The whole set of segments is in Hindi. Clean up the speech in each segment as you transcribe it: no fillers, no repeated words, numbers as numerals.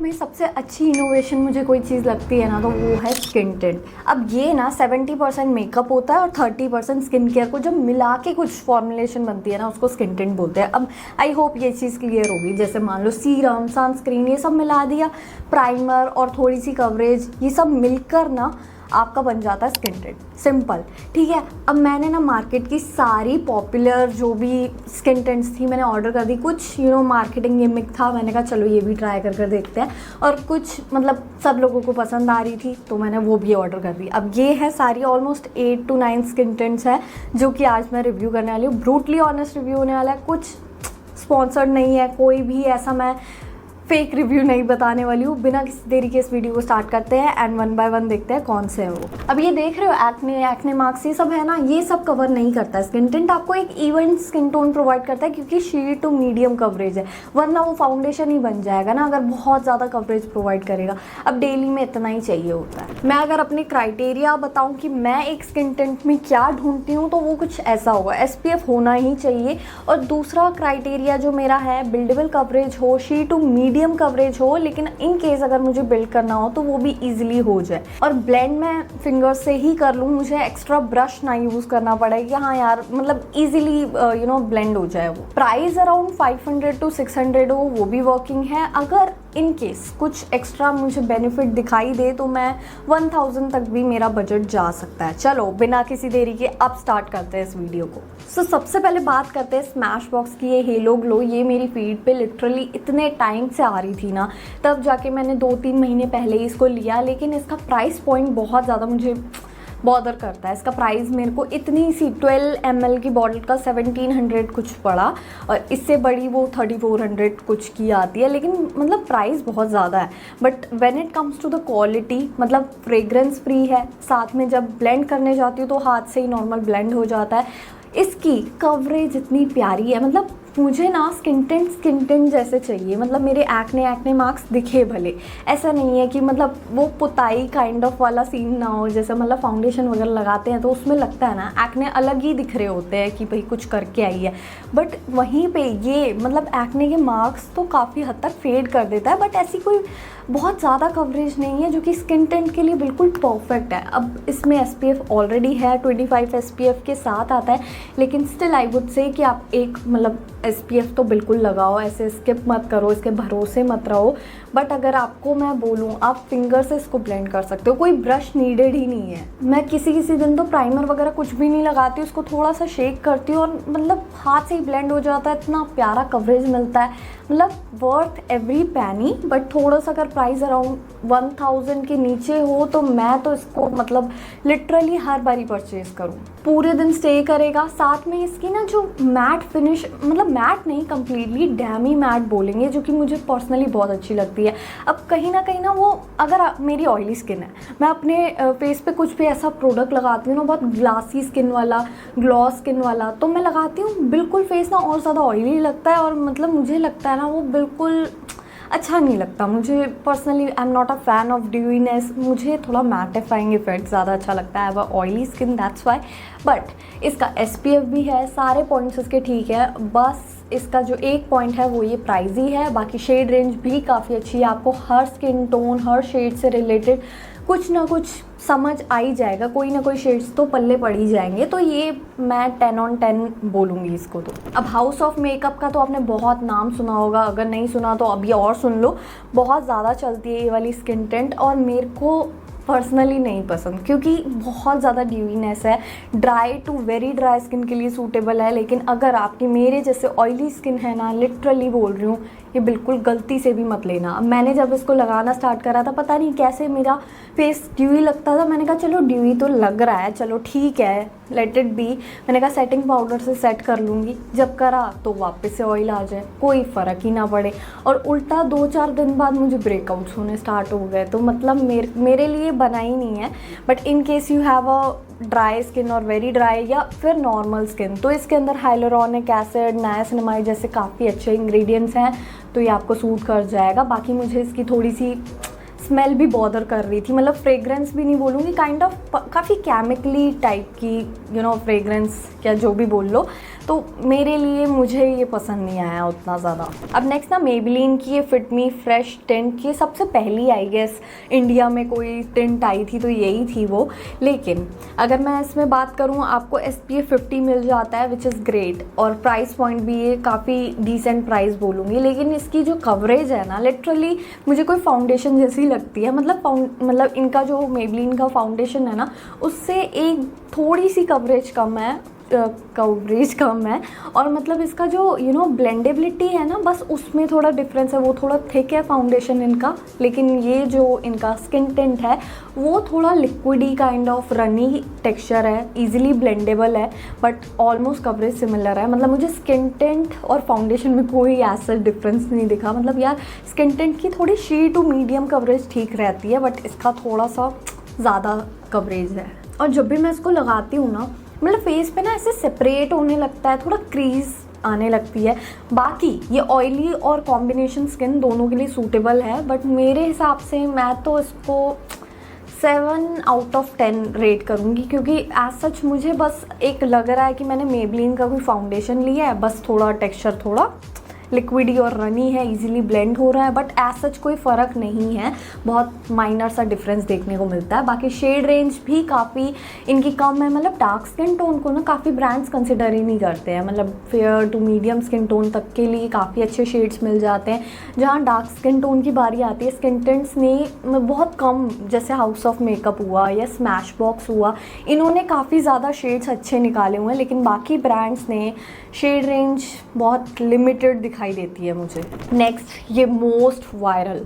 में सबसे अच्छी इनोवेशन मुझे कोई चीज़ लगती है ना, तो वो है स्किन टिंट। अब ये ना 70% मेकअप होता है और 30% स्किन केयर को जब मिला के कुछ फॉर्मुलेशन बनती है ना, उसको स्किन टिंट बोलते हैं। अब आई होप ये चीज़ क्लियर होगी। जैसे मान लो सीरम, सनस्क्रीन, ये सब मिला दिया, प्राइमर और थोड़ी सी कवरेज, ये सब मिलकर ना आपका बन जाता है स्किन टिंट। सिंपल, ठीक है। अब मैंने ना मार्केट की सारी पॉपुलर जो भी स्किन टिंट्स थी मैंने ऑर्डर कर दी। कुछ मार्केटिंग गिमिक था, मैंने कहा चलो ये भी ट्राई कर देखते हैं, और कुछ मतलब सब लोगों को पसंद आ रही थी तो मैंने वो भी ऑर्डर कर दी। अब ये है सारी ऑलमोस्ट 8 to 9 स्किन टिंट्स है जो कि आज मैं रिव्यू करने वाली हूँ। ब्रूटली ऑनेस्ट रिव्यू होने वाला है, कुछ स्पॉन्सर्ड नहीं है, कोई भी ऐसा मैं फेक रिव्यू नहीं बताने वाली हूँ। बिना किसी देरी के इस वीडियो को स्टार्ट करते हैं एंड वन बाय वन देखते हैं कौन से हैं वो। अब ये देख रहे हो एक्ने मार्क्स, ये सब है ना, ये सब कवर नहीं करता है स्किन टिंट। आपको एक इवन स्किन टोन प्रोवाइड करता है क्योंकि शेड टू मीडियम कवरेज है, वरना वो फाउंडेशन ही बन जाएगा ना अगर बहुत ज़्यादा कवरेज प्रोवाइड करेगा। अब डेली में इतना ही चाहिए होता है। मैं अगर अपने क्राइटेरिया बताऊँ कि मैं एक स्किन टिंट में क्या ढूंढती हूँ तो वो कुछ ऐसा होगा, SPF होना ही चाहिए। और दूसरा क्राइटेरिया जो मेरा है, बिल्डेबल कवरेज हो, शेड टू मीडियम कवरेज हो, लेकिन इन केस अगर मुझे बिल्ड करना हो तो वो भी इजीली हो जाए। और ब्लेंड मैं फिंगर से ही कर लूँ, मुझे एक्स्ट्रा ब्रश ना यूज करना पड़े कि हाँ यार मतलब इजीली ब्लेंड हो जाए वो। प्राइस अराउंड 500 to 600 हो, वो भी वर्किंग है। अगर इन केस कुछ एक्स्ट्रा मुझे बेनिफिट दिखाई दे तो मैं 1000 तक भी मेरा बजट जा सकता है। चलो बिना किसी देरी के अब स्टार्ट करते हैं इस वीडियो को। सबसे पहले बात करते हैं स्मैश बॉक्स की। ये हेलो ग्लो, ये मेरी फीड पे लिटरली इतने टाइम से आ रही थी ना, तब जाके मैंने 2-3 महीने पहले ही इसको लिया। लेकिन इसका प्राइस पॉइंट बहुत ज़्यादा मुझे बॉदर करता है। इसका प्राइस मेरे को इतनी सी 12 ml की बॉटल का 1700 कुछ पड़ा, और इससे बड़ी वो 3400 कुछ की आती है। लेकिन मतलब प्राइस बहुत ज़्यादा है, but when it comes to the quality, मतलब फ्रेग्रेंस फ्री है, साथ में जब ब्लेंड करने जाती हूँ तो हाथ से ही नॉर्मल ब्लेंड हो जाता है। इसकी कवरेज इतनी प्यारी है, मतलब मुझे ना स्किन टिंट जैसे चाहिए। मतलब मेरे एक्ने मार्क्स दिखे भले, ऐसा नहीं है कि मतलब वो पुताई काइंड ऑफ वाला सीन ना हो। जैसे मतलब फाउंडेशन वगैरह लगाते हैं तो उसमें लगता है ना एक्ने अलग ही दिख रहे होते हैं कि भाई कुछ करके आई है, बट वहीं पे ये मतलब एक्ने के मार्क्स तो काफ़ी हद तक फेड कर देता है, बट ऐसी कोई बहुत ज़्यादा कवरेज नहीं है जो कि स्किन टिंट के लिए बिल्कुल परफेक्ट है। अब इसमें SPF ऑलरेडी है, 25 SPF के साथ आता है, लेकिन स्टिल आई वुड से कि आप एक मतलब SPF तो बिल्कुल लगाओ, ऐसे स्किप मत करो, इसके भरोसे मत रहो। बट अगर आपको मैं बोलूँ, आप फिंगर से इसको ब्लेंड कर सकते हो, कोई ब्रश नीडेड ही नहीं है। मैं किसी दिन तो प्राइमर वगैरह कुछ भी नहीं लगाती, उसको थोड़ा सा शेक करती हूँ और मतलब हाथ से ही ब्लेंड हो जाता है। इतना प्यारा कवरेज मिलता है, मतलब वर्थ एवरी पैनी। बट थोड़ा सा अगर प्राइस अराउंड 1000 के नीचे हो तो मैं तो इसको मतलब लिटरली हर बारी परचेज करूँ। पूरे दिन स्टे करेगा। साथ में इसकी ना जो मैट फिनिश, मतलब मैट नहीं, कंप्लीटली डैमी मैट बोलेंगे, जो कि मुझे पर्सनली बहुत अच्छी लगती है। अब कहीं ना वो, अगर मेरी ऑयली स्किन है, मैं अपने फेस पे कुछ भी ऐसा प्रोडक्ट लगाती हूँ ना, बहुत ग्लासी स्किन वाला, ग्लॉस स्किन वाला, तो मैं लगाती हूँ, बिल्कुल फेस ना और ज़्यादा ऑयली लगता है, और मतलब मुझे लगता है ना वो बिल्कुल अच्छा नहीं लगता। मुझे personally I am not a fan of dewiness, मुझे थोड़ा मैटिफाइंग इफेक्ट ज़्यादा अच्छा लगता है। अब oily skin, that's why. But इसका SPF भी है, सारे पॉइंट्स इसके ठीक है। बस इसका जो एक पॉइंट है वो ये प्राइस ही है। बाकी शेड रेंज भी काफ़ी अच्छी है, आपको हर स्किन टोन, हर शेड से रिलेटेड कुछ ना कुछ समझ आ ही जाएगा, कोई ना कोई शेड्स तो पल्ले पड़ ही जाएंगे। तो ये मैं 10 on 10 बोलूँगी इसको तो। अब हाउस ऑफ मेकअप का तो आपने बहुत नाम सुना होगा, अगर नहीं सुना तो अभी और सुन लो। बहुत ज़्यादा चलती है ये वाली स्किन टिंट, और मेरे को पर्सनली नहीं पसंद क्योंकि बहुत ज़्यादा ड्यूईनेस है। Dry to very dry skin के लिए सूटेबल है, लेकिन अगर आपकी मेरे जैसे ऑयली स्किन है ना, लिटरली बोल रही हूँ, ये बिल्कुल गलती से भी मत लेना। मैंने जब इसको लगाना स्टार्ट करा था, पता नहीं कैसे मेरा फेस ड्यूई लगता था। मैंने कहा चलो ड्यूई तो लग रहा है, चलो ठीक है, लेट इट बी। मैंने कहा सेटिंग पाउडर से सेट कर लूँगी। जब करा तो वापस से ऑयल आ जाए, कोई फ़र्क ही ना पड़े। और उल्टा 2-4 दिन बाद मुझे ब्रेकआउट्स होने स्टार्ट हो गए। तो मतलब मेरे लिए बना ही नहीं है। But in case you have a dry skin और वेरी ड्राई या फिर नॉर्मल स्किन, तो इसके अंदर हाइलुरोनिक एसिड, नायासिनामाइड जैसे काफ़ी अच्छे इंग्रेडिएंट्स हैं, तो ये आपको सूट कर जाएगा। बाकी मुझे इसकी थोड़ी सी स्मेल भी बॉदर कर रही थी, मतलब फ्रेग्रेंस भी नहीं बोलूँगी, काइंड ऑफ काफ़ी केमिकली टाइप की फ्रेग्रेंस, क्या जो भी बोल लो। तो मेरे लिए मुझे ये पसंद नहीं आया उतना ज़्यादा। अब नेक्स्ट ना मेबेलिन की ये फिट मी फ्रेश टिंट की सबसे पहली आई गेस इंडिया में कोई टिंट आई थी तो यही थी वो। लेकिन अगर मैं इसमें बात करूँ, आपको SPF 50 मिल जाता है विच इज़ ग्रेट, और प्राइस पॉइंट भी ये काफ़ी डिसेंट प्राइस बोलूँगी। लेकिन इसकी जो कवरेज है ना, लिटरली मुझे कोई फाउंडेशन जैसी लगती है। मतलब इनका जो मेबेलिन का फाउंडेशन है ना, उससे एक थोड़ी सी कवरेज कम है, और मतलब इसका जो ब्लेंडेबिलिटी है ना, बस उसमें थोड़ा डिफरेंस है। वो थोड़ा थिक है फाउंडेशन इनका, लेकिन ये जो इनका स्किन टिंट है वो थोड़ा liquidy kind of runny texture है, इजीली ब्लेंडेबल है, बट ऑलमोस्ट कवरेज सिमिलर है। मतलब मुझे स्किन टिंट और फाउंडेशन में कोई ऐसा डिफरेंस नहीं दिखा। मतलब यार स्किन टिंट की थोड़ी शी टू मीडियम कवरेज ठीक रहती है, बट इसका थोड़ा सा ज़्यादा कवरेज है। और जब भी मैं इसको लगाती हूँ ना, मतलब फेस पे ना ऐसे सेपरेट होने लगता है, थोड़ा क्रीज आने लगती है। बाकी ये ऑयली और कॉम्बिनेशन स्किन दोनों के लिए सूटेबल है, बट मेरे हिसाब से मैं तो इसको 7 आउट ऑफ 10 रेट करूँगी, क्योंकि एज सच मुझे बस एक लग रहा है कि मैंने मेबेलिन का कोई फाउंडेशन लिया है, बस थोड़ा टेक्सचर थोड़ा लिक्विडी और रनी है, इजीली ब्लेंड हो रहा है, बट एज सच कोई फ़र्क नहीं है, बहुत माइनर सा डिफरेंस देखने को मिलता है। बाकी शेड रेंज भी काफ़ी इनकी कम है। मतलब डार्क स्किन टोन को ना काफ़ी ब्रांड्स कंसिडर ही नहीं करते हैं, मतलब fair to medium skin tone तक के लिए काफ़ी अच्छे शेड्स मिल जाते हैं। जहाँ डार्क स्किन टोन की बारी आती है, स्किन टिंट्स ने बहुत कम, जैसे हाउस ऑफ मेकअप हुआ या स्मैश बॉक्स हुआ, इन्होंने काफ़ी ज़्यादा शेड्स अच्छे निकाले हुए हैं, लेकिन बाकी ब्रांड्स ने शेड रेंज बहुत लिमिटेड दिखाई देती है मुझे। नेक्स्ट ये most viral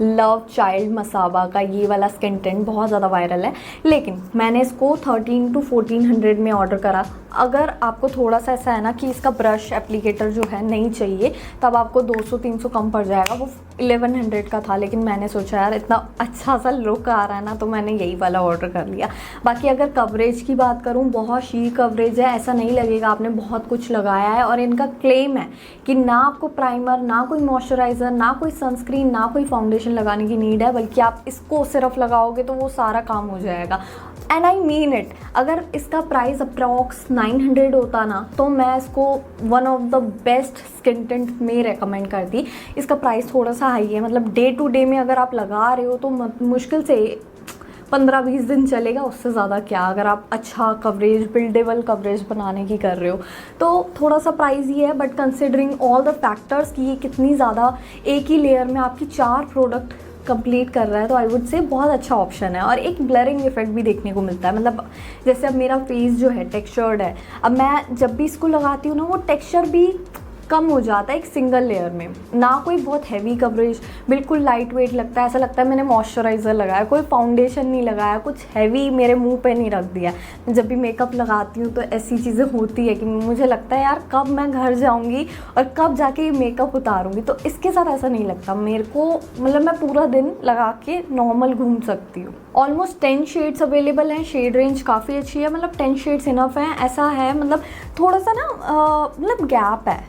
love child Masaba का ये वाला स्किन टिंट बहुत ज़्यादा वायरल है, लेकिन मैंने इसको 1300 to 1400 में ऑर्डर करा। अगर आपको थोड़ा सा ऐसा है ना कि इसका ब्रश एप्लीकेटर जो है नहीं चाहिए, तब आपको 200-300 कम पड़ जाएगा। वो 1100 का था, लेकिन मैंने सोचा यार इतना अच्छा सा लुक आ रहा है ना, तो मैंने यही वाला ऑर्डर कर लिया। बाकी अगर कवरेज की बात करूँ, बहुत शी कवरेज है, ऐसा नहीं लगेगा आपने बहुत कुछ लगाया है। और इनका क्लेम है कि ना आपको प्राइमर, ना कोई मॉइस्चराइज़र, ना कोई सनस्क्रीन, ना कोई फाउंडेशन लगाने की नीड है, बल्कि आप इसको सिर्फ लगाओगे तो वो सारा काम हो जाएगा। And I mean it. अगर इसका प्राइस अप्रॉक्स 900 होता ना, तो मैं इसको one of the best skin tint में रेकमेंड करती। इसका प्राइस थोड़ा सा हाई है, मतलब डे टू डे में अगर आप लगा रहे हो तो मुश्किल से 15-20 दिन चलेगा, उससे ज़्यादा क्या। अगर आप अच्छा कवरेज, बिल्डेबल कवरेज बनाने की कर रहे हो तो थोड़ा सा प्राइस ही है, but considering all the factors कि ये कितनी ज़्यादा एक ही लेयर में आपकी 4 प्रोडक्ट कंप्लीट कर रहा है, तो आई वुड से बहुत अच्छा ऑप्शन है। और एक ब्लरिंग इफेक्ट भी देखने को मिलता है। मतलब जैसे अब मेरा फेस जो है टेक्सचर्ड है, अब मैं जब भी इसको लगाती हूँ ना, वो टेक्सचर भी कम हो जाता है एक सिंगल लेयर में। ना कोई बहुत हैवी कवरेज, बिल्कुल लाइट वेट लगता है, ऐसा लगता है मैंने मॉइस्चराइज़र लगाया, कोई फाउंडेशन नहीं लगाया, कुछ हैवी मेरे मुंह पे नहीं रख दिया। जब भी मेकअप लगाती हूँ तो ऐसी चीज़ें होती है कि मुझे लगता है यार कब मैं घर जाऊँगी और कब जाके ये मेकअप उतारूँगी। तो इसके साथ ऐसा नहीं लगता मेरे को, मतलब मैं पूरा दिन लगा के नॉर्मल घूम सकती हूँ। ऑलमोस्ट 10 शेड्स अवेलेबल हैं, शेड रेंज काफ़ी अच्छी है, मतलब 10 शेड्स इनफ हैं। ऐसा है मतलब थोड़ा सा ना मतलब गैप है,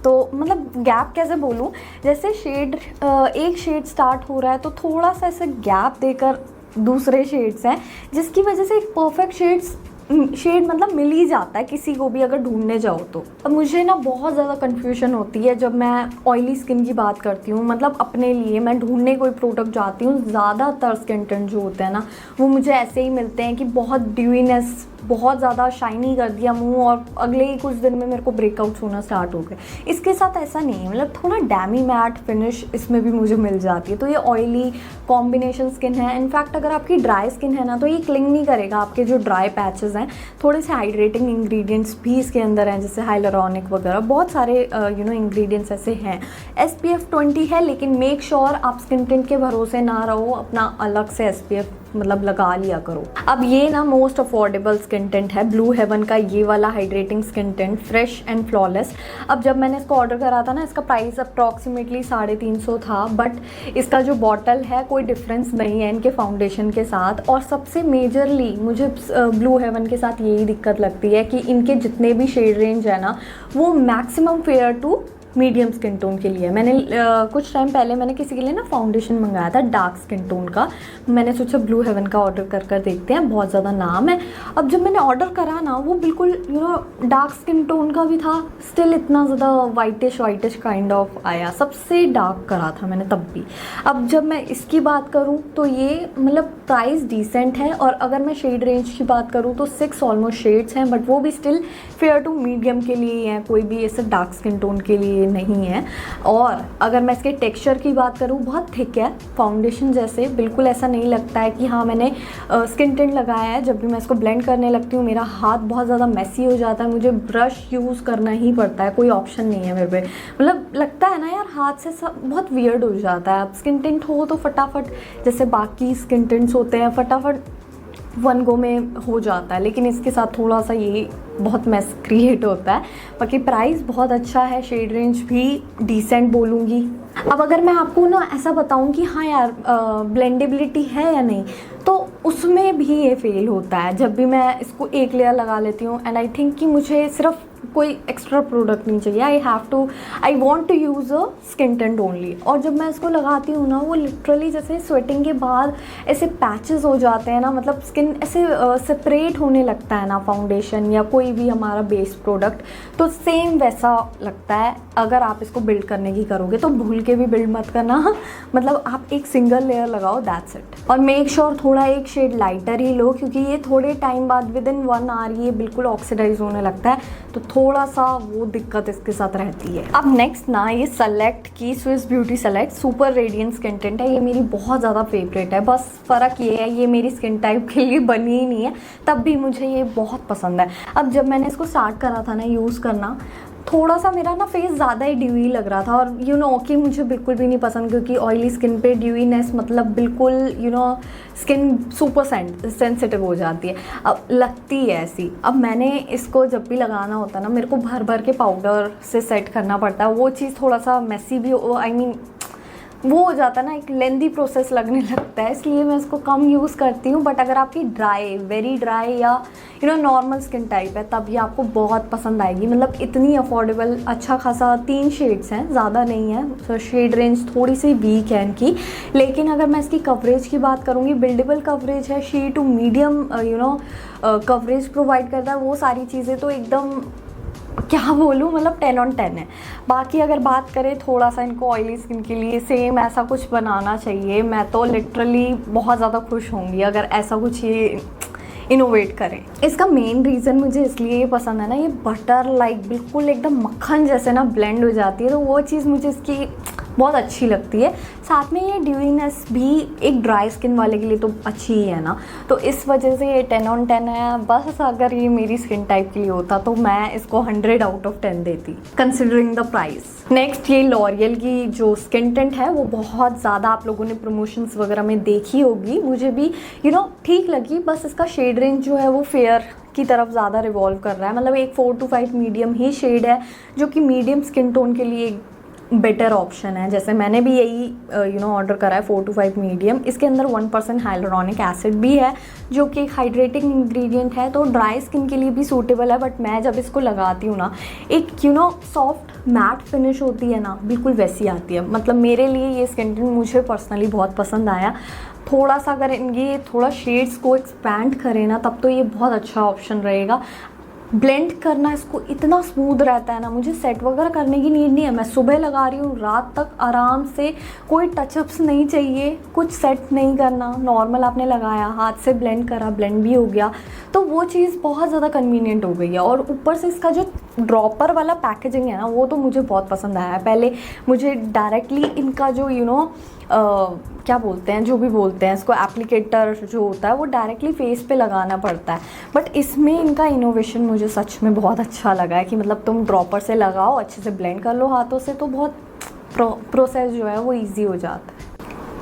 तो मतलब गैप कैसे बोलूँ, जैसे शेड एक शेड स्टार्ट हो रहा है तो थोड़ा सा ऐसे गैप देकर दूसरे शेड्स हैं, जिसकी वजह से एक परफेक्ट शेड मतलब मिल ही जाता है किसी को भी अगर ढूंढने जाओ तो। अब मुझे ना बहुत ज़्यादा कन्फ्यूजन होती है जब मैं ऑयली स्किन की बात करती हूँ। मतलब अपने लिए मैं ढूंढने कोई प्रोडक्ट जाती हूँ, ज़्यादातर स्किन टिंट जो होते हैं ना, वो मुझे ऐसे ही मिलते हैं कि बहुत ड्यूइनेस, बहुत ज़्यादा शाइनी कर दिया मुंह और अगले ही कुछ दिन में मेरे को ब्रेकआउट्स होना स्टार्ट हो गए। इसके साथ ऐसा नहीं है, मतलब थोड़ा डैमी मैट फिनिश इसमें भी मुझे मिल जाती है। तो ये ऑयली कॉम्बिनेशन स्किन है। इनफैक्ट अगर आपकी ड्राई स्किन है ना, तो ये क्लिंग नहीं करेगा आपके जो ड्राई पैचेस हैं। थोड़े से हाइड्रेटिंग इंग्रेडिएंट्स भी इसके अंदर हैं, जैसे हाइलुरोनिक वगैरह, बहुत सारे इंग्रेडिएंट्स ऐसे हैं। SPF 20 है, लेकिन मेक श्योर आप स्किन टिंट के भरोसे ना रहो, अपना अलग से SPF मतलब लगा लिया करो। अब ये ना मोस्ट अफोर्डेबल स्किन टिंट है, ब्लू हेवन का ये वाला hydrating skin tint, fresh and flawless. अब जब मैंने इसको ऑर्डर करा था ना, इसका प्राइस अप्रॉक्सीमेटली 350 था, बट इसका जो बॉटल है कोई डिफरेंस नहीं है इनके फाउंडेशन के साथ। और सबसे मेजरली मुझे ब्लू हेवन के साथ यही दिक्कत लगती है कि इनके जितने भी शेड रेंज है ना, वो maximum fair to medium skin tone के लिए। मैंने कुछ टाइम पहले मैंने किसी के लिए ना फाउंडेशन मंगाया था डार्क स्किन टोन का। मैंने सोचा ब्लू हेवन का ऑर्डर कर देखते हैं, बहुत ज़्यादा नाम है। अब जब मैंने ऑर्डर करा ना, वो बिल्कुल डार्क स्किन टोन का भी था, स्टिल इतना ज़्यादा वाइटिश काइंड ऑफ आया। सबसे डार्क करा था मैंने तब भी। अब जब मैं इसकी बात करूँ तो ये मतलब प्राइस डिसेंट है, और अगर मैं शेड रेंज की बात करूँ तो 6 ऑलमोस्ट शेड्स हैं, बट वो भी स्टिल फेयर टू मीडियम के लिए हैं, कोई भी ऐसे डार्क स्किन टोन के लिए नहीं है। और अगर मैं इसके टेक्सचर की बात करूँ, बहुत थिक है, फाउंडेशन जैसे, बिल्कुल ऐसा नहीं लगता है कि हाँ मैंने स्किन टिंट लगाया है। जब भी मैं इसको ब्लेंड करने लगती हूँ मेरा हाथ बहुत ज़्यादा मेसी हो जाता है, मुझे ब्रश यूज़ करना ही पड़ता है, कोई ऑप्शन नहीं है मेरे पे। मतलब लगता है ना यार हाथ से सब बहुत वियर्ड हो जाता है। अब स्किन टिंट हो तो फटाफट, जैसे बाकी स्किन टिंट्स होते हैं फटाफट वन गो में हो जाता है, लेकिन इसके साथ थोड़ा सा ये बहुत मैस क्रिएट होता है। बाकी प्राइस बहुत अच्छा है, शेड रेंज भी डिसेंट बोलूँगी। अब अगर मैं आपको ना ऐसा बताऊं कि हाँ यार ब्लेंडेबिलिटी है या नहीं, तो उसमें भी ये फेल होता है। जब भी मैं इसको एक लेयर लगा लेती हूँ एंड आई थिंक कि मुझे सिर्फ कोई एक्स्ट्रा प्रोडक्ट नहीं चाहिए, I want to use a skin tint only. और जब मैं इसको लगाती हूँ ना, वो लिटरली जैसे स्वेटिंग के बाद ऐसे पैचेस हो जाते हैं ना, मतलब स्किन ऐसे सेपरेट होने लगता है ना फाउंडेशन या कोई भी हमारा बेस प्रोडक्ट, तो सेम वैसा लगता है। अगर आप इसको बिल्ड करने की करोगे तो भूल के भी बिल्ड मत करना, मतलब आप एक सिंगल लेयर लगाओ, दैट्स इट। और मेक श्योर थोड़ा एक शेड लाइटर ही लो, क्योंकि ये थोड़े टाइम बाद विदिन 1 आवर ये बिल्कुल ऑक्सीडाइज होने लगता है, तो थोड़ा सा वो दिक्कत इसके साथ रहती है। अब नेक्स्ट ना, ये सेलेक्ट की Swiss beauty select super radiant skin tint है। ये मेरी बहुत ज़्यादा फेवरेट है, बस फ़र्क ये है ये मेरी स्किन टाइप के लिए बनी ही नहीं है, तब भी मुझे ये बहुत पसंद है। अब जब मैंने इसको स्टार्ट करा था ना यूज़ करना, थोड़ा सा मेरा ना फेस ज़्यादा ही ड्यूई लग रहा था, और कि मुझे बिल्कुल भी नहीं पसंद, क्योंकि ऑयली स्किन पे ड्यूईनेस मतलब बिल्कुल स्किन सुपर सेंसिटिव हो जाती है, अब लगती है ऐसी। अब मैंने इसको जब भी लगाना होता है ना, मेरे को भर भर के पाउडर से सेट करना पड़ता है, वो चीज़ थोड़ा सा मेसी भी वो हो जाता है ना, एक लेंदी प्रोसेस लगने लगता है, इसलिए मैं इसको कम यूज़ करती हूँ। बट अगर आपकी वेरी ड्राई या नॉर्मल स्किन टाइप है, तब ये आपको बहुत पसंद आएगी। मतलब इतनी अफोर्डेबल, अच्छा खासा 3 शेड्स हैं, ज़्यादा नहीं है, तो शेड रेंज थोड़ी सी वीक है इनकी। लेकिन अगर मैं इसकी कवरेज की बात करूँगी, बिल्डेबल कवरेज है, sheer to medium coverage provide करता है, वो सारी चीज़ें तो एकदम क्या बोलूँ, मतलब 10 on 10 है। बाकी अगर बात करें थोड़ा सा इनको ऑयली स्किन के लिए सेम ऐसा कुछ बनाना चाहिए, मैं तो लिटरली बहुत ज़्यादा खुश होंगी अगर ऐसा कुछ ये इनोवेट करें। इसका मेन रीज़न मुझे इसलिए ये पसंद है ना, ये बटर लाइक बिल्कुल एकदम मक्खन जैसे ना ब्लेंड हो जाती है, तो वो चीज़ मुझे इसकी बहुत अच्छी लगती है। साथ में ये ड्यूईनेस भी एक ड्राई स्किन वाले के लिए तो अच्छी ही है ना, तो इस वजह से ये 10 on 10 है। बस अगर ये मेरी स्किन टाइप के लिए होता तो मैं इसको 100 out of 10 देती, कंसिडरिंग द प्राइस। नेक्स्ट, ये लॉरियल की जो स्किन टिंट है, वो बहुत ज़्यादा आप लोगों ने प्रमोशंस वगैरह में देखी होगी, मुझे भी ठीक लगी। बस इसका शेड रेंज जो है वो फेयर की तरफ ज़्यादा रिवॉल्व कर रहा है, मतलब एक 4 to 5 मीडियम ही शेड है, जो कि मीडियम स्किन टोन के लिए बेटर ऑप्शन है। जैसे मैंने भी यही ऑर्डर करा है 4 to 5 मीडियम। इसके अंदर 1% हाइलुरोनिक एसिड भी है, जो कि एक हाइड्रेटिंग इंग्रेडिएंट है, तो ड्राई स्किन के लिए भी सूटेबल है। बट मैं जब इसको लगाती हूँ ना, एक सॉफ्ट मैट फिनिश होती है ना, बिल्कुल वैसी आती है। मतलब मेरे लिए ये स्किन टिंट मुझे पर्सनली बहुत पसंद आया। थोड़ा सा अगर ये थोड़ा शेड्स को एक्सपैंड करें ना, तब तो ये बहुत अच्छा ऑप्शन रहेगा। ब्लेंड करना इसको इतना स्मूथ रहता है ना, मुझे सेट वगैरह करने की नीड नहीं है। मैं सुबह लगा रही हूँ, रात तक आराम से, कोई टचअप्स नहीं चाहिए, कुछ सेट नहीं करना, नॉर्मल आपने लगाया, हाथ से ब्लेंड करा, ब्लेंड भी हो गया, तो वो चीज़ बहुत ज़्यादा कन्वीनियंट हो गई है। और ऊपर से इसका जो ड्रॉपर वाला पैकेजिंग है ना, वो तो मुझे बहुत पसंद आया। पहले मुझे डायरेक्टली इनका जो क्या बोलते हैं, जो भी बोलते हैं इसको, एप्लीकेटर जो होता है, वो डायरेक्टली फेस पे लगाना पड़ता है। बट इसमें इनका इनोवेशन मुझे सच में बहुत अच्छा लगा है कि मतलब तुम ड्रॉपर से लगाओ, अच्छे से ब्लेंड कर लो हाथों से, तो बहुत प्रोसेस जो है वो इजी हो जाता है।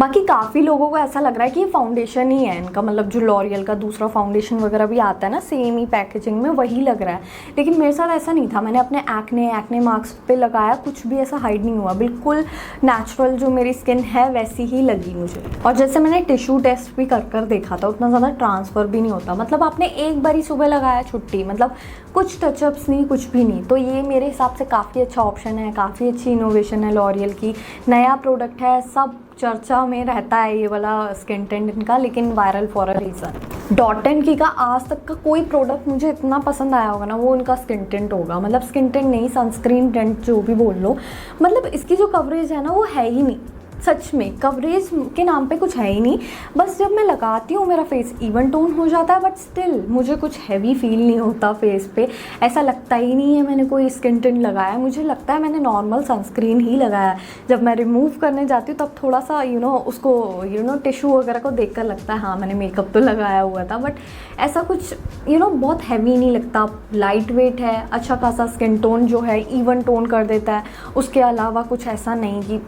बाकी काफ़ी लोगों को ऐसा लग रहा है कि ये फाउंडेशन ही है इनका, मतलब जो लॉरियल का दूसरा फाउंडेशन वगैरह भी आता है ना सेम ही पैकेजिंग में, वही लग रहा है। लेकिन मेरे साथ ऐसा नहीं था, मैंने अपने एक्ने मार्क्स पे लगाया, कुछ भी ऐसा हाइड नहीं हुआ, बिल्कुल नेचुरल जो मेरी स्किन है वैसी ही लगी मुझे। और जैसे मैंने टिश्यू टेस्ट भी कर देखा था, उतना ज़्यादा ट्रांसफ़र भी नहीं होता, मतलब आपने एक बार ही सुबह लगाया छुट्टी, मतलब कुछ टचअप्स नहीं, कुछ भी नहीं। तो ये मेरे हिसाब से काफ़ी अच्छा ऑप्शन है, काफ़ी अच्छी इनोवेशन है लॉरियल की, नया प्रोडक्ट है, सब चर्चा में रहता है ये वाला स्किन टिंट इनका, लेकिन viral for a reason. Dot and की का आज तक का कोई प्रोडक्ट मुझे इतना पसंद आया होगा ना, वो इनका स्किन टिंट होगा, मतलब स्किन टिंट नहीं, सनस्क्रीन टिंट जो भी बोल लो, मतलब इसकी जो कवरेज है ना वो है ही नहीं, सच में कवरेज के नाम पे कुछ है ही नहीं। बस जब मैं लगाती हूँ मेरा फेस इवन टोन हो जाता है, बट स्टिल मुझे कुछ हैवी फील नहीं होता फेस पे, ऐसा लगता ही नहीं है मैंने कोई स्किन टिंट लगाया, मुझे लगता है मैंने नॉर्मल सनस्क्रीन ही लगाया। जब मैं रिमूव करने जाती हूँ तब थोड़ा सा उसको टिश्यू वगैरह को देख कर लगता है हाँ मैंने मेकअप तो लगाया हुआ था, बट ऐसा कुछ बहुत हैवी नहीं लगता, लाइट वेट है, अच्छा खासा स्किन टोन जो है इवन टोन कर देता है। उसके अलावा कुछ ऐसा नहीं कि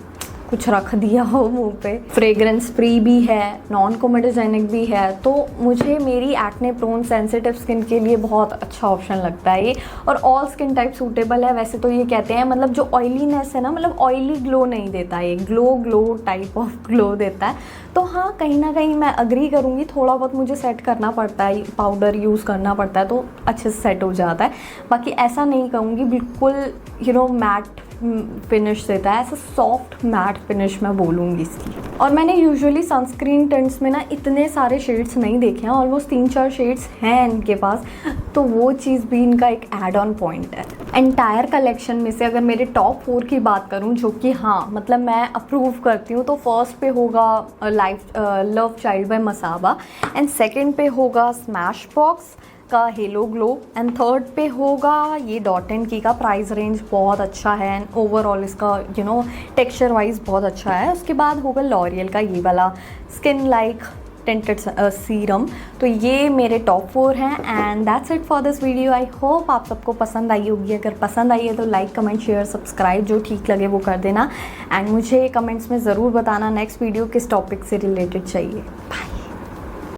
कुछ रख दिया हो मुंह पे। फ्रेग्रेंस फ्री भी है, नॉन कोमेडोजेनिक भी है, तो मुझे मेरी एक्ने प्रोन सेंसिटिव स्किन के लिए बहुत अच्छा ऑप्शन लगता है ये। और ऑल स्किन टाइप सूटेबल है वैसे तो ये कहते हैं, मतलब जो ऑयलीनेस है ना, मतलब ऑयली ग्लो नहीं देता ये, ग्लो टाइप ऑफ ग्लो देता है। तो हाँ कहीं ना कहीं मैं अग्री करूँगी, थोड़ा बहुत मुझे सेट करना पड़ता है, पाउडर यूज़ करना पड़ता है तो अच्छे से सेट हो जाता है। बाकी ऐसा नहीं कहूँगी बिल्कुल मैट फिनिश देता है, ऐसा सॉफ्ट मैट फिनिश मैं बोलूँगी इसकी। और मैंने यूजुअली सनस्क्रीन टिंट्स में ना इतने सारे शेड्स नहीं देखे हैं, ऑलमोस्ट 3-4 शेड्स हैं इनके पास, तो वो चीज़ भी इनका एक एड ऑन पॉइंट है। एंटायर कलेक्शन में से अगर मेरे टॉप 4 की बात करूँ जो कि हाँ मतलब मैं अप्रूव करती हूँ, तो फर्स्ट पे होगा love child by Masaba, and second पे होगा स्मैश बॉक्स का हेलो ग्लो, एंड थर्ड पे होगा ये डॉट एंड की का। प्राइस रेंज बहुत अच्छा है एंड ओवरऑल इसका टेक्सचर वाइज बहुत अच्छा है। उसके बाद होगा लॉरियल का ये वाला स्किन लाइक टेंटेड सीरम। तो ये मेरे टॉप 4 हैं and that's it for this video. I hope आप सबको पसंद आई होगी, अगर पसंद आई है तो लाइक कमेंट शेयर सब्सक्राइब जो ठीक लगे वो कर देना, एंड मुझे कमेंट्स में ज़रूर बताना नेक्स्ट वीडियो किस टॉपिक से रिलेटेड चाहिए। बाय।